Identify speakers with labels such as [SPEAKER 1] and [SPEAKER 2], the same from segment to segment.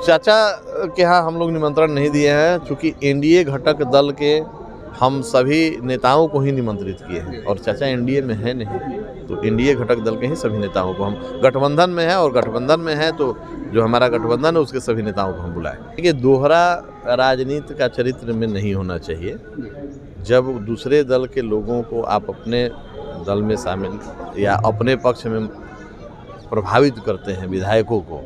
[SPEAKER 1] चाचा के यहाँ हम लोग निमंत्रण नहीं दिए हैं, क्योंकि एनडीए घटक दल के हम सभी नेताओं को ही निमंत्रित किए हैं और चाचा एनडीए में है नहीं, तो एनडीए घटक दल के ही सभी नेताओं को हम गठबंधन में है और गठबंधन में है तो जो हमारा गठबंधन है उसके सभी नेताओं को हम बुलाएं। देखिए, दोहरा राजनीति का चरित्र में नहीं होना चाहिए। जब दूसरे दल के लोगों को आप अपने दल में शामिल या अपने पक्ष में प्रभावित करते हैं विधायकों को,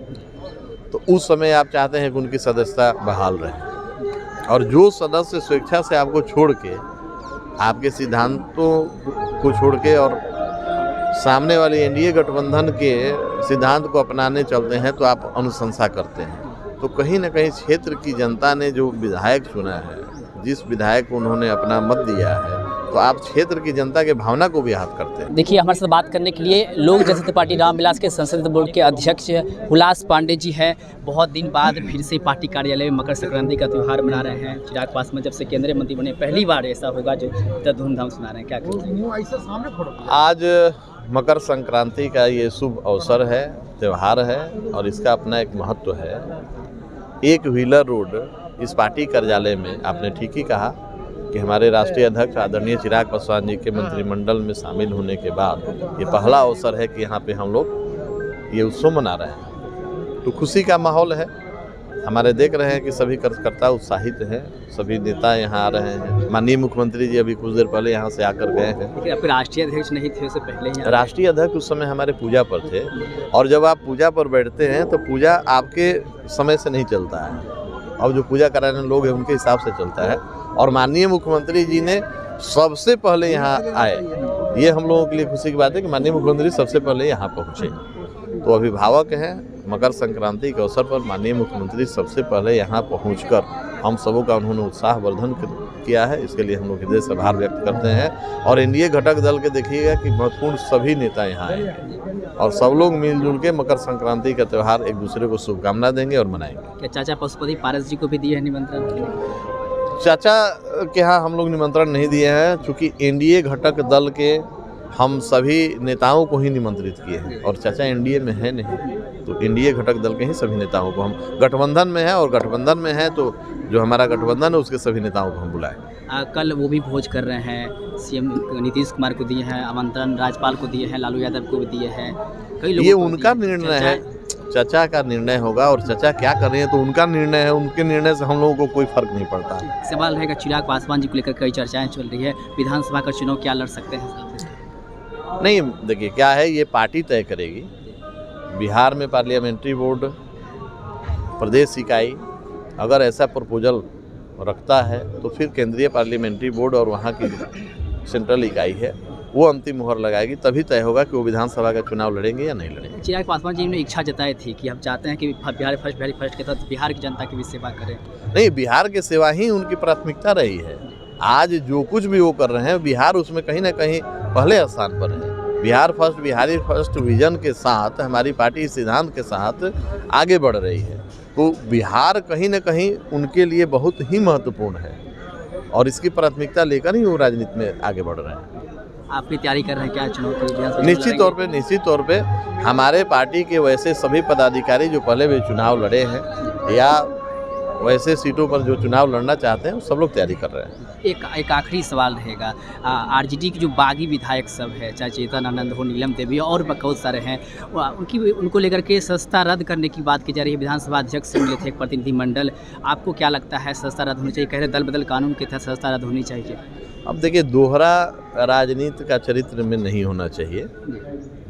[SPEAKER 1] तो उस समय आप चाहते हैं कि उनकी सदस्यता बहाल रहे, और जो सदस्य स्वेच्छा से आपको छोड़ के, आपके सिद्धांतों को छोड़ के और सामने वाले एनडीए गठबंधन के सिद्धांत को अपनाने चलते हैं, तो आप अनुशंसा करते हैं। तो कहीं ना कहीं क्षेत्र की जनता ने जो विधायक चुना है, जिस विधायक को उन्होंने अपना मत दिया है, तो आप क्षेत्र की जनता के भावना को भी आहत करते हैं।
[SPEAKER 2] देखिए, हमारे साथ बात करने के लिए लोक जनशक्ति पार्टी रामविलास के संसदीय बोर्ड के अध्यक्ष हुलास पांडे जी हैं। बहुत दिन बाद फिर से पार्टी कार्यालय में मकर संक्रांति का त्यौहार मना रहे हैं। चिराग पासवान जब से केंद्रीय मंत्री बने, पहली बार ऐसा होगा जो इतना धूमधाम से मना रहे हैं। क्या कहेंगे?
[SPEAKER 1] आज मकर संक्रांति का ये शुभ अवसर है, त्यौहार है, और इसका अपना एक महत्व है। एक व्हीलर रोड इस पार्टी कार्यालय में, आपने ठीक ही कहा कि हमारे राष्ट्रीय अध्यक्ष आदरणीय चिराग पासवान जी के मंत्रिमंडल में शामिल होने के बाद ये पहला अवसर है कि यहाँ पे हम लोग ये उत्सव मना रहे हैं। तो खुशी का माहौल है। हमारे देख रहे हैं कि सभी कार्यकर्ता उत्साहित हैं, सभी नेता यहाँ आ रहे हैं। माननीय मुख्यमंत्री जी अभी कुछ देर पहले यहाँ से आकर गए हैं।
[SPEAKER 2] लेकिन आपके राष्ट्रीय अध्यक्ष नहीं थे उससे पहले ही?
[SPEAKER 1] राष्ट्रीय अध्यक्ष उस समय हमारे पूजा पर थे, और जब आप पूजा पर बैठते हैं तो पूजा आपके समय से नहीं चलता है, अब जो पूजा कराने लोग हैं उनके हिसाब से चलता है। और माननीय मुख्यमंत्री जी ने सबसे पहले यहाँ आए, ये हम लोगों के लिए खुशी की बात है कि माननीय मुख्यमंत्री सबसे पहले यहाँ पहुँचे। तो अभिभावक हैं, मकर संक्रांति के अवसर पर माननीय मुख्यमंत्री सबसे पहले यहाँ पहुँचकर हम सबों का उन्होंने उत्साहवर्धन किया है। इसके लिए हम लोग हृदय से आभार व्यक्त करते हैं। और एनडीए घटक दल के देखिएगा कि महत्वपूर्ण सभी नेता यहाँ आए हैं और सब लोग मिलजुल के मकर संक्रांति का त्यौहार एक दूसरे को शुभकामना देंगे और मनाएंगे।
[SPEAKER 2] क्या चाचा पशुपति पारस जी को भी दिए हैं निमंत्रण?
[SPEAKER 1] चाचा के यहाँ हम लोग निमंत्रण नहीं दिए हैं, क्योंकि एनडीए घटक दल के हम सभी नेताओं को ही निमंत्रित किए हैं और चाचा एनडीए में है नहीं, तो एनडीए घटक दल के ही सभी नेताओं को हम गठबंधन में है और गठबंधन में है तो जो हमारा गठबंधन है उसके सभी नेताओं को हम बुलाएं।
[SPEAKER 2] कल वो भी भोज कर रहे हैं, सीएम नीतीश कुमार को दिए हैं आमंत्रण, राज्यपाल को दिए हैं, लालू यादव को भी दिए हैं, कई लोगों
[SPEAKER 1] ये
[SPEAKER 2] को
[SPEAKER 1] उनका निर्णय है, चाचा का निर्णय होगा और चाचा क्या कर रहे हैं तो उनका निर्णय है, उनके निर्णय से हम लोगों को कोई फर्क नहीं पड़ता।
[SPEAKER 2] सवाल रहेगा, चिराग पासवान जी को लेकर कई चर्चाएं चल रही है, विधानसभा का चुनाव क्या लड़ सकते हैं?
[SPEAKER 1] नहीं, देखिए क्या है, ये पार्टी तय करेगी। बिहार में पार्लियामेंट्री बोर्ड, प्रदेश इकाई अगर ऐसा प्रपोजल रखता है तो फिर केंद्रीय पार्लियामेंट्री बोर्ड और वहाँ की सेंट्रल इकाई है वो अंतिम मुहर लगाएगी, तभी तय होगा कि वो विधानसभा का चुनाव लड़ेंगे या नहीं लड़ेंगे।
[SPEAKER 2] चिराग पासवान जी ने इच्छा जताई थी कि हम चाहते हैं कि बिहार फर्स्ट के तहत बिहार की जनता की भी सेवा करें।
[SPEAKER 1] नहीं, बिहार की सेवा ही उनकी प्राथमिकता रही है। आज जो कुछ भी वो कर रहे हैं, बिहार उसमें कहीं ना कहीं पहले स्थान पर है। Bihar first, Bihari first vision के साथ हमारी पार्टी सिद्धांत के साथ आगे बढ़ रही है, तो बिहार कहीं ना कहीं उनके लिए बहुत ही महत्वपूर्ण है और इसकी प्राथमिकता लेकर ही वो राजनीति में आगे बढ़ रहे हैं।
[SPEAKER 2] आपकी तैयारी कर रहे हैं क्या चुनाव के लिए?
[SPEAKER 1] निश्चित तौर पे हमारे पार्टी के वैसे सभी पदाधिकारी जो पहले भी चुनाव लड़े हैं या वैसे सीटों पर जो चुनाव लड़ना चाहते हैं सब लोग तैयारी कर रहे हैं।
[SPEAKER 2] एक आखिरी सवाल रहेगा, आरजेडी के जो बागी विधायक सब है, चाहे चेतन आनंद हो, नीलम देवी और बहुत सारे हैं, उनको लेकर के सस्ता रद्द करने की बात की जा रही है। विधानसभा अध्यक्ष से मिले थे एक प्रतिनिधिमंडल, आपको क्या लगता है सस्ता रद्द होनी चाहिए? कह रहे दल बदल कानून के तहत सस्ता रद्द होनी चाहिए।
[SPEAKER 1] अब देखिए, दोहरा राजनीति का चरित्र में नहीं होना चाहिए।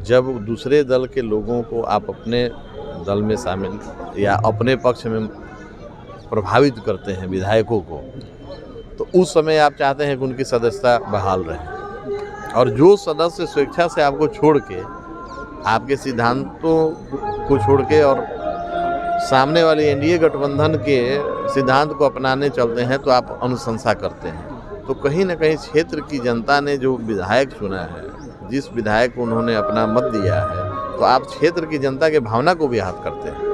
[SPEAKER 1] जब दूसरे दल के लोगों को आप अपने दल में शामिल या अपने पक्ष में प्रभावित करते हैं विधायकों को, तो उस समय आप चाहते हैं कि उनकी सदस्यता बहाल रहे, और जो सदस्य स्वेच्छा से आपको छोड़ के, आपके सिद्धांतों को छोड़ के और सामने वाले एनडीए गठबंधन के सिद्धांत को अपनाने चलते हैं, तो आप अनुशंसा करते हैं। तो कहीं ना कहीं क्षेत्र की जनता ने जो विधायक चुना है, जिस विधायक को उन्होंने अपना मत दिया है, तो आप क्षेत्र की जनता के भावना को भी आहत करते हैं।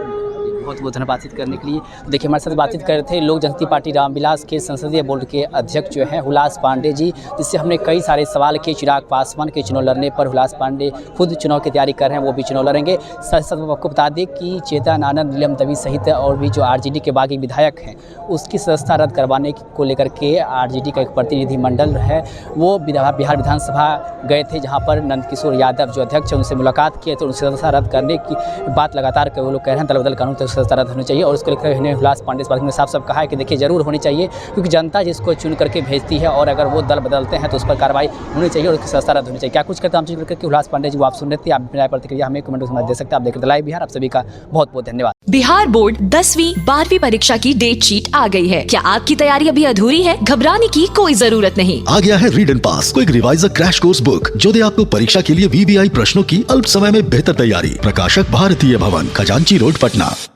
[SPEAKER 2] बहुत बहुत धन्यवाद बातचीत करने के लिए। तो देखिए हमारे साथ बातचीत कर रहे थे लोक जनशक्ति पार्टी रामविलास के संसदीय बोर्ड के अध्यक्ष जो हैं हुलास पांडे जी, जिससे हमने कई सारे सवाल किए। चिराग पासवान के चुनाव लड़ने पर हुलास पांडे खुद चुनाव की तैयारी कर रहे हैं, वो भी चुनाव लड़ेंगे। साथ साथ आपको बता दें कि चेतन आनंद, नीलम देवी सहित और भी जो आरजेडी के बागी विधायक हैं उसकी सदस्यता रद्द करवाने को लेकर के आरजेडी का एक प्रतिनिधिमंडल है वो बिहार विधानसभा गए थे, जहाँ पर नंदकिशोर यादव जो अध्यक्ष हैं उनसे मुलाकात किए। तो उनसे सदस्यता रद्द करने की बात लगातार वो लोग कह रहे हैं, दल बदल कानून तक सदस्यता रद्द होनी चाहिए। और उसको लेकर इन्हें हुलास पांडे इस बात में साफ कहा है कि देखिए जरूर होनी चाहिए, क्योंकि जनता जिसको चुन करके भेजती है और अगर वो दल बदलते हैं तो उस पर कार्रवाई होनी चाहिए और उसकी सदस्यता रद्द होनी चाहिए। क्या कुछ कहते हैं हम चीज करके हुलास पांडे जी, वो आप सुन रहे थे, आप अपनी राय प्रतिक्रिया हमें कमेंट में दे सकते हैं। आप देख रहे लाइव बिहार, आप सभी का बहुत बहुत धन्यवाद।
[SPEAKER 3] बिहार बोर्ड 10वीं 12वीं परीक्षा की डेट शीट आ गई है। क्या आपकी तैयारी अभी अधूरी है? घबराने की कोई जरूरत नहीं।
[SPEAKER 4] आ गया है read and pass, quick reviser crash course book जो दे आपको परीक्षा के लिए VVI प्रश्नों की अल्प समय में बेहतर तैयारी। प्रकाशक भारतीय भवन, खजांची रोड, पटना।